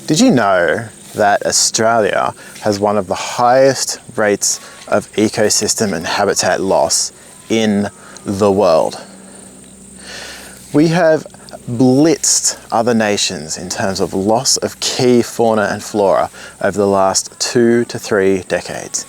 Did you know that Australia has one of the highest rates of ecosystem and habitat loss in the world? We have blitzed other nations in terms of loss of key fauna and flora over the last 2 to 3 decades.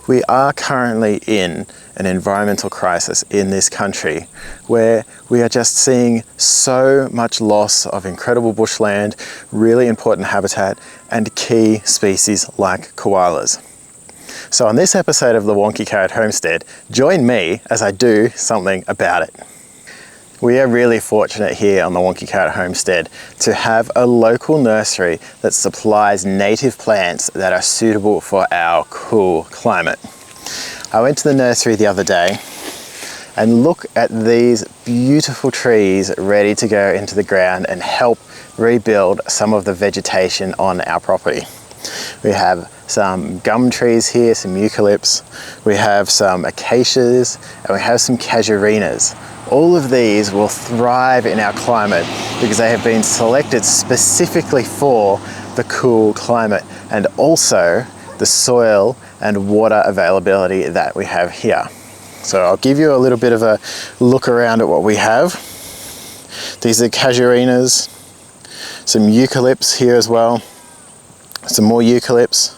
We are currently in an environmental crisis in this country where we are just seeing so much loss of incredible bushland, really important habitat, and key species like koalas. So on this episode of the Wonky Carrot Homestead, join me as I do something about it. We are really fortunate here on the Wonky Carrot Homestead to have a local nursery that supplies native plants that are suitable for our cool climate. I went to the nursery the other day and look at these beautiful trees ready to go into the ground and help rebuild some of the vegetation on our property. We have some gum trees here, some eucalyptus, we have some acacias, and we have some casuarinas. All of these will thrive in our climate because they have been selected specifically for the cool climate and also the soil and water availability that we have here. So I'll give you a little bit of a look around at what we have. These are casuarinas, some eucalyptus here as well, some more eucalyptus.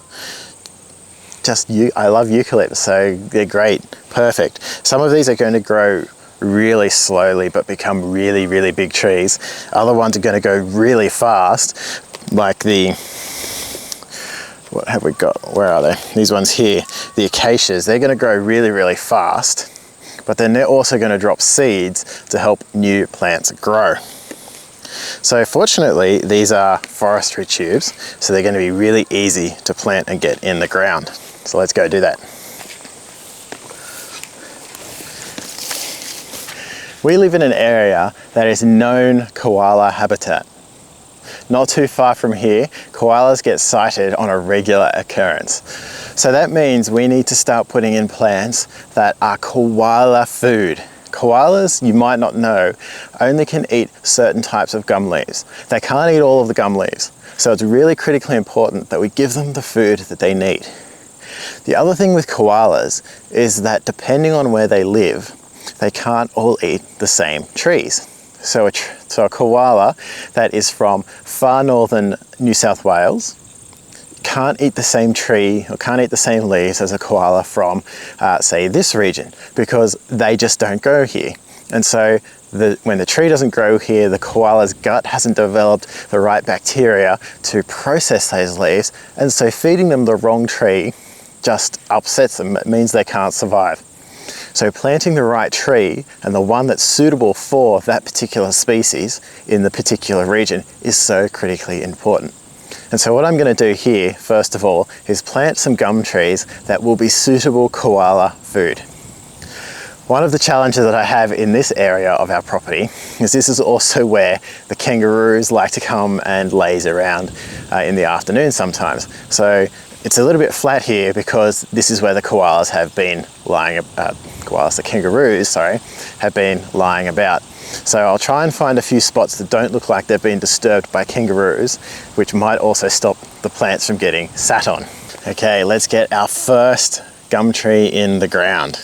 I love eucalyptus, so they're great, perfect. Some of these are going to grow really slowly but become really, really big trees. Other ones are going to go really fast, like what have we got? Where are they? These ones here, the acacias. They're going to grow really, really fast, but then they're also going to drop seeds to help new plants grow. So fortunately, these are forestry tubes, so they're going to be really easy to plant and get in the ground. So let's go do that. We live in an area that is known koala habitat. Not too far from here, koalas get sighted on a regular occurrence. So that means we need to start putting in plants that are koala food. Koalas, you might not know, only can eat certain types of gum leaves. They can't eat all of the gum leaves. So it's really critically important that we give them the food that they need. The other thing with koalas is that depending on where they live, they can't all eat the same trees. So a koala that is from far northern New South Wales can't eat the same tree or can't eat the same leaves as a koala from, say, this region, because they just don't grow here. And so when the tree doesn't grow here, the koala's gut hasn't developed the right bacteria to process those leaves, and so feeding them the wrong tree just upsets them. It means they can't survive. So planting the right tree and the one that's suitable for that particular species in the particular region is so critically important. And so what I'm going to do here, first of all, is plant some gum trees that will be suitable koala food. One of the challenges that I have in this area of our property is this is also where the kangaroos like to come and laze around in the afternoon sometimes. So it's a little bit flat here because this is where the koalas have been lying, the kangaroos, sorry, have been lying about. So I'll try and find a few spots that don't look like they've been disturbed by kangaroos, which might also stop the plants from getting sat on. Okay, let's get our first gum tree in the ground.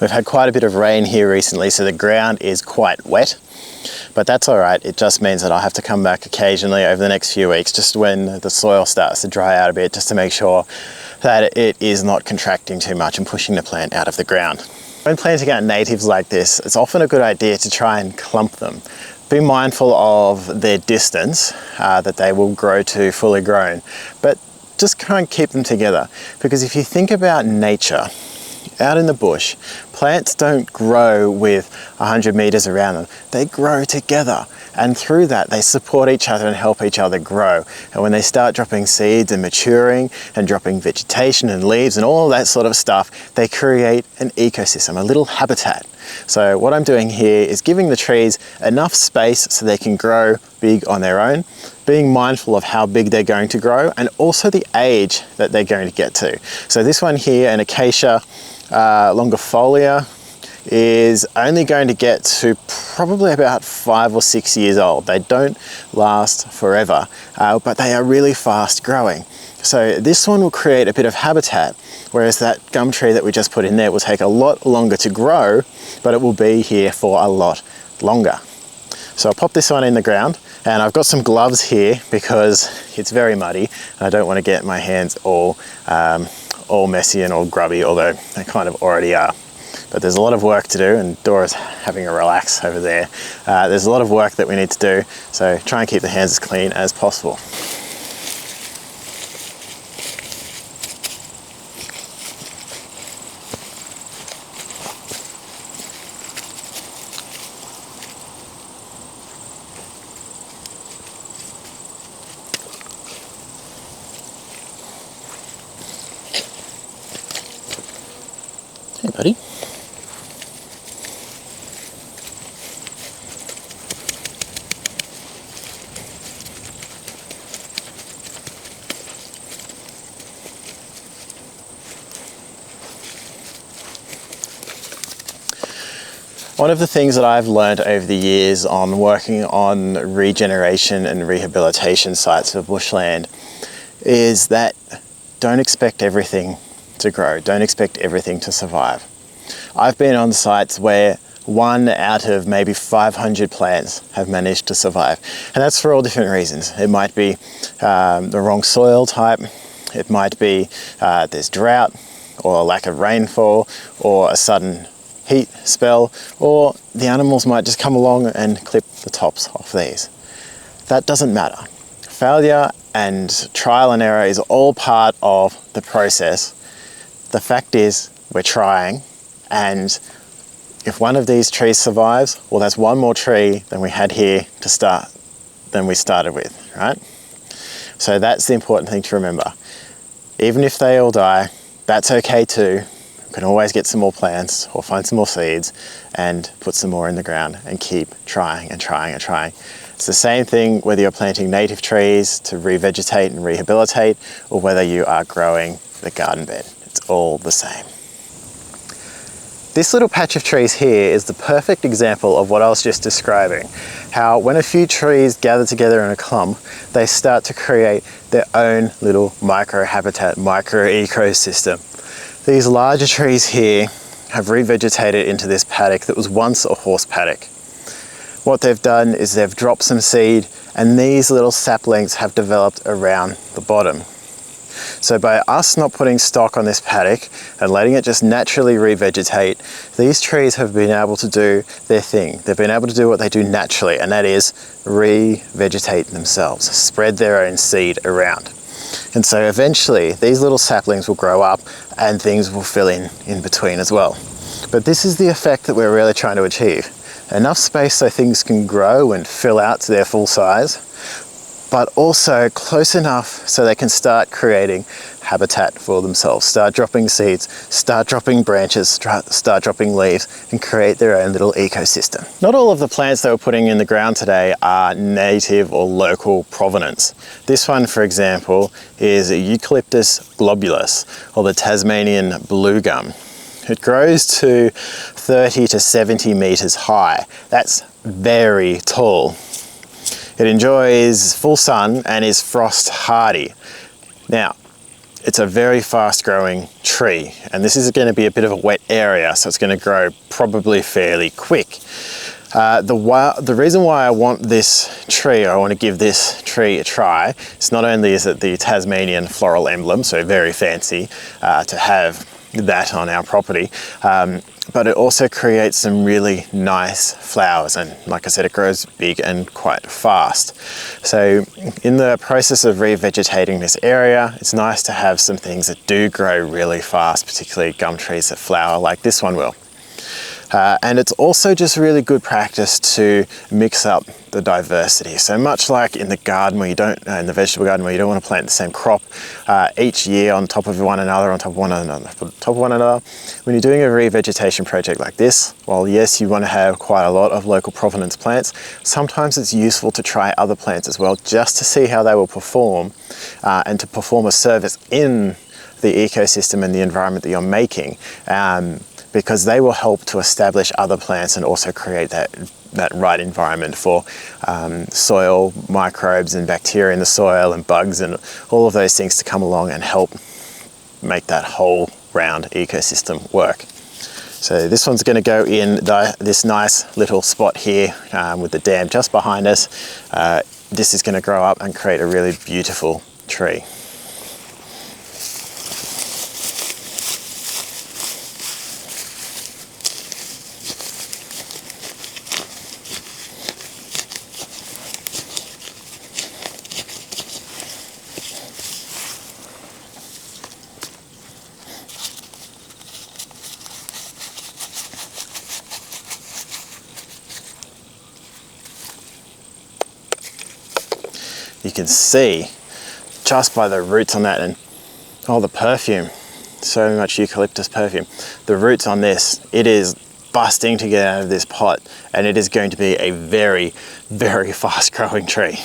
We've had quite a bit of rain here recently, so the ground is quite wet, but that's all right. It just means that I'll have to come back occasionally over the next few weeks, just when the soil starts to dry out a bit, just to make sure that it is not contracting too much and pushing the plant out of the ground. When planting out natives like this, it's often a good idea to try and clump them. Be mindful of their distance that they will grow to fully grown, but just try and keep them together. Because if you think about nature, out in the bush, plants don't grow with 100 meters around them. They grow together, and through that they support each other and help each other grow. And when they start dropping seeds and maturing and dropping vegetation and leaves and all that sort of stuff, they create an ecosystem, a little habitat. So what I'm doing here is giving the trees enough space so they can grow big on their own, being mindful of how big they're going to grow and also the age that they're going to get to. So this one here, an acacia longifolia, is only going to get to probably about 5 or 6 years old. They don't last forever, but they are really fast growing. So this one will create a bit of habitat, whereas that gum tree that we just put in there will take a lot longer to grow, but it will be here for a lot longer. So I'll pop this one in the ground, and I've got some gloves here because it's very muddy and I don't want to get my hands all messy and all grubby, although they kind of already are. But there's a lot of work to do, and Dora's having a relax over there. There's a lot of work that we need to do, so try and keep the hands as clean as possible. Hey buddy. One of the things that I've learned over the years on working on regeneration and rehabilitation sites of bushland is that don't expect everything to grow, don't expect everything to survive. I've been on sites where 1 out of maybe 500 plants have managed to survive, and that's for all different reasons. It might be the wrong soil type, it might be there's drought or a lack of rainfall or a sudden heat spell, or the animals might just come along and clip the tops off these. That doesn't matter. Failure and trial and error is all part of the process. The fact is, we're trying, and if one of these trees survives, well, that's one more tree than we had here to start, than we started with, right? So that's the important thing to remember. Even if they all die, that's okay too. We can always get some more plants or find some more seeds and put some more in the ground and keep trying and trying and trying. It's the same thing whether you're planting native trees to revegetate and rehabilitate or whether you are growing the garden bed. It's all the same. This little patch of trees here is the perfect example of what I was just describing. How when a few trees gather together in a clump, they start to create their own little micro-habitat, micro-ecosystem. These larger trees here have revegetated into this paddock that was once a horse paddock. What they've done is they've dropped some seed, and these little saplings have developed around the bottom. So by us not putting stock on this paddock and letting it just naturally revegetate, these trees have been able to do their thing. They've been able to do what they do naturally, and that is revegetate themselves, spread their own seed around. And so eventually these little saplings will grow up and things will fill in between as well. But this is the effect that we're really trying to achieve. Enough space so things can grow and fill out to their full size, but also close enough so they can start creating habitat for themselves, start dropping seeds, start dropping branches, start dropping leaves, and create their own little ecosystem. Not all of the plants that we're putting in the ground today are native or local provenance. This one, for example, is Eucalyptus globulus, or the Tasmanian blue gum. It grows to 30 to 70 meters high. That's very tall. It enjoys full sun and is frost hardy. Now, it's a very fast growing tree, and this is going to be a bit of a wet area, so it's going to grow probably fairly quick. The reason why I want this tree, I want to give this tree a try, is not only is it the Tasmanian floral emblem, so very fancy to have that on our property, but it also creates some really nice flowers, and like I said, it grows big and quite fast. So in the process of revegetating this area, it's nice to have some things that do grow really fast, particularly gum trees that flower like this one will. And it's also just really good practice to mix up the diversity. So much like in the garden where you don't, in the vegetable garden where you don't want to plant the same crop each year on top of one another, on top of one another, when you're doing a revegetation project like this, while yes, you want to have quite a lot of local provenance plants, sometimes it's useful to try other plants as well, just to see how they will perform and to perform a service in the ecosystem and the environment that you're making. Because they will help to establish other plants and also create that right environment for soil microbes and bacteria in the soil and bugs and all of those things to come along and help make that whole round ecosystem work. So this one's going to go in this nice little spot here with the dam just behind us. This is going to grow up and create a really beautiful tree. You can see just by the roots on that, and oh, the perfume, so much eucalyptus perfume. The roots on this, it is busting to get out of this pot, and it is going to be a very, very fast growing tree.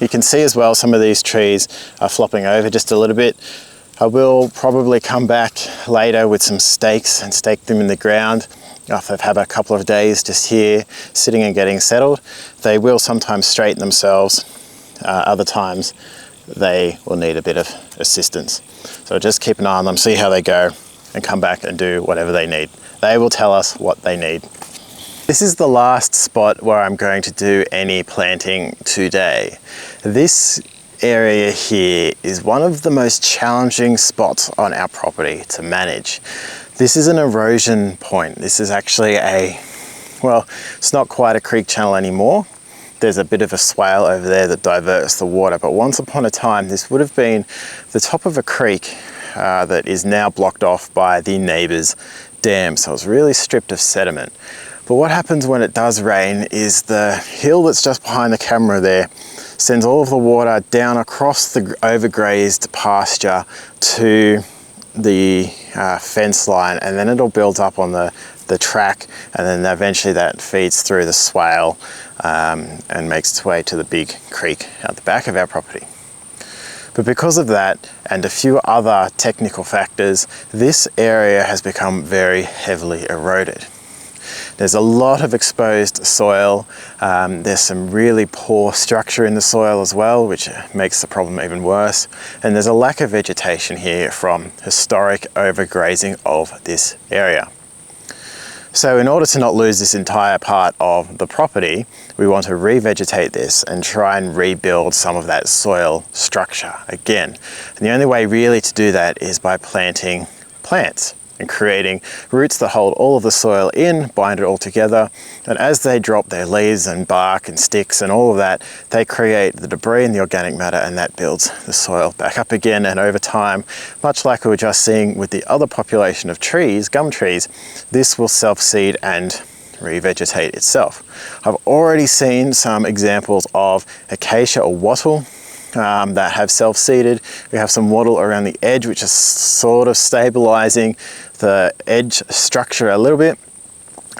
You can see as well some of these trees are flopping over just a little bit. I will probably come back later with some stakes and stake them in the ground after they've had a couple of days just here sitting and getting settled. They will sometimes straighten themselves, other times they will need a bit of assistance. So just keep an eye on them, see how they go, and come back and do whatever they need. They will tell us what they need. This is the last spot where I'm going to do any planting today. This area here is one of the most challenging spots on our property to manage. This is an erosion point. This is actually well, it's not quite a creek channel anymore. There's a bit of a swale over there that diverts the water, but once upon a time this would have been the top of a creek that is now blocked off by the neighbour's dam, so it's really stripped of sediment. But what happens when it does rain is the hill that's just behind the camera there sends all of the water down across the overgrazed pasture to the fence line, and then it'll build up on the track, and then eventually that feeds through the swale and makes its way to the big creek at the back of our property. But because of that and a few other technical factors, this area has become very heavily eroded. There's a lot of exposed soil. There's some really poor structure in the soil as well, which makes the problem even worse. And there's a lack of vegetation here from historic overgrazing of this area. So in order to not lose this entire part of the property, we want to revegetate this and try and rebuild some of that soil structure again. And the only way really to do that is by planting plants and creating roots that hold all of the soil in, bind it all together, and as they drop their leaves and bark and sticks and all of that, they create the debris and the organic matter, and that builds the soil back up again. And over time, much like we were just seeing with the other population of trees, gum trees, this will self-seed and revegetate itself. I've already seen some examples of acacia or wattle that have self-seeded. We have some wattle around the edge, which is sort of stabilizing the edge structure a little bit.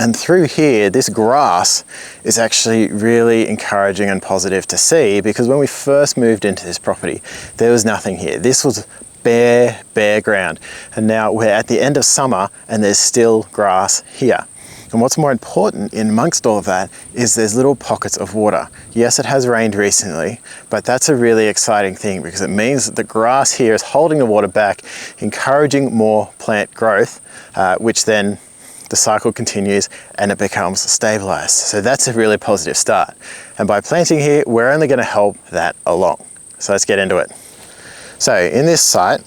And through here, this grass is actually really encouraging and positive to see, because when we first moved into this property, there was nothing here. This was bare ground. And now we're at the end of summer and there's still grass here. And what's more important in amongst all of that is there's little pockets of water. Yes, it has rained recently, but that's a really exciting thing, because it means that the grass here is holding the water back, encouraging more plant growth, which then the cycle continues and it becomes stabilised. So that's a really positive start. And by planting here, we're only going to help that along. So let's get into it. So in this site,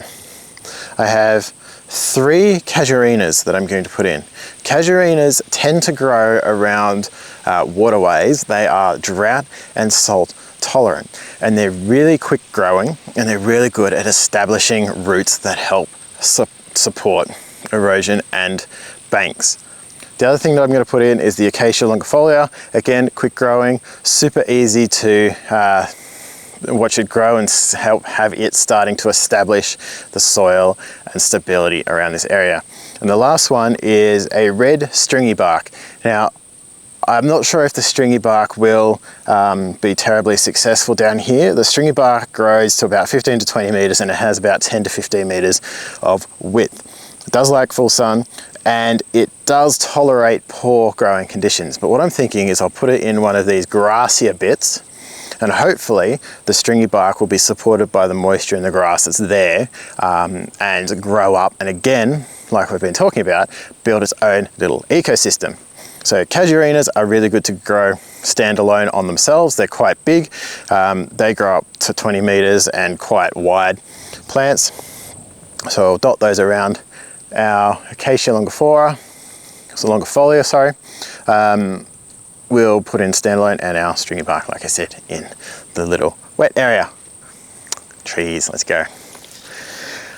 I have 3 casuarinas that I'm going to put in. Casuarinas tend to grow around waterways. They are drought and salt tolerant, and they're really quick growing, and they're really good at establishing roots that help support erosion and banks. The other thing that I'm going to put in is the acacia longifolia. Again, quick growing, super easy to watch it grow and help have it starting to establish the soil and stability around this area. And the last one is a red stringy bark. Now, I'm not sure if the stringy bark will be terribly successful down here. The stringy bark grows to about 15 to 20 meters, and it has about 10 to 15 meters of width. It does like full sun, and it does tolerate poor growing conditions. But what I'm thinking is I'll put it in one of these grassier bits, and hopefully the stringy bark will be supported by the moisture in the grass that's there, and grow up, and again, like we've been talking about, build its own little ecosystem. So casuarinas are really good to grow standalone on themselves. They're quite big. They grow up to 20 meters and quite wide plants. So I'll dot those around our acacia longifolia, we'll put in standalone, and our stringy bark, like I said, in the little wet area. Trees, let's go.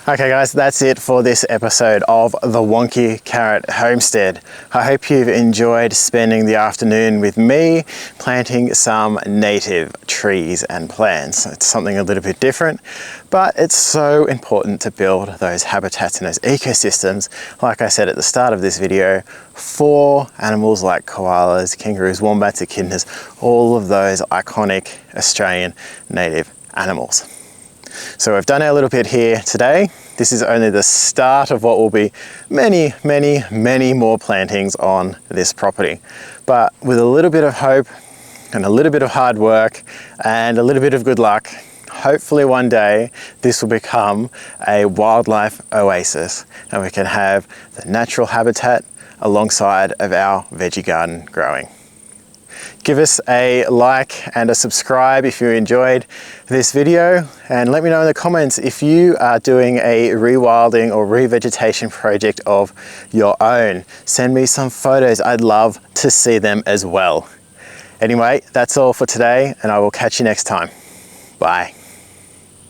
Okay guys, that's it for this episode of the Wonky Carrot Homestead. I hope you've enjoyed spending the afternoon with me planting some native trees and plants. It's something a little bit different, but it's so important to build those habitats and those ecosystems, like I said at the start of this video, for animals like koalas, kangaroos, wombats, echidnas, all of those iconic Australian native animals. So we've done our little bit here today. This is only the start of what will be many more plantings on this property. But with a little bit of hope and a little bit of hard work and a little bit of good luck, hopefully one day this will become a wildlife oasis, and we can have the natural habitat alongside of our veggie garden growing. Give us a like and a subscribe if you enjoyed this video, and let me know in the comments if you are doing a rewilding or revegetation project of your own. Send me some photos, I'd love to see them as well. Anyway, that's all for today, and I will catch you next time. Bye.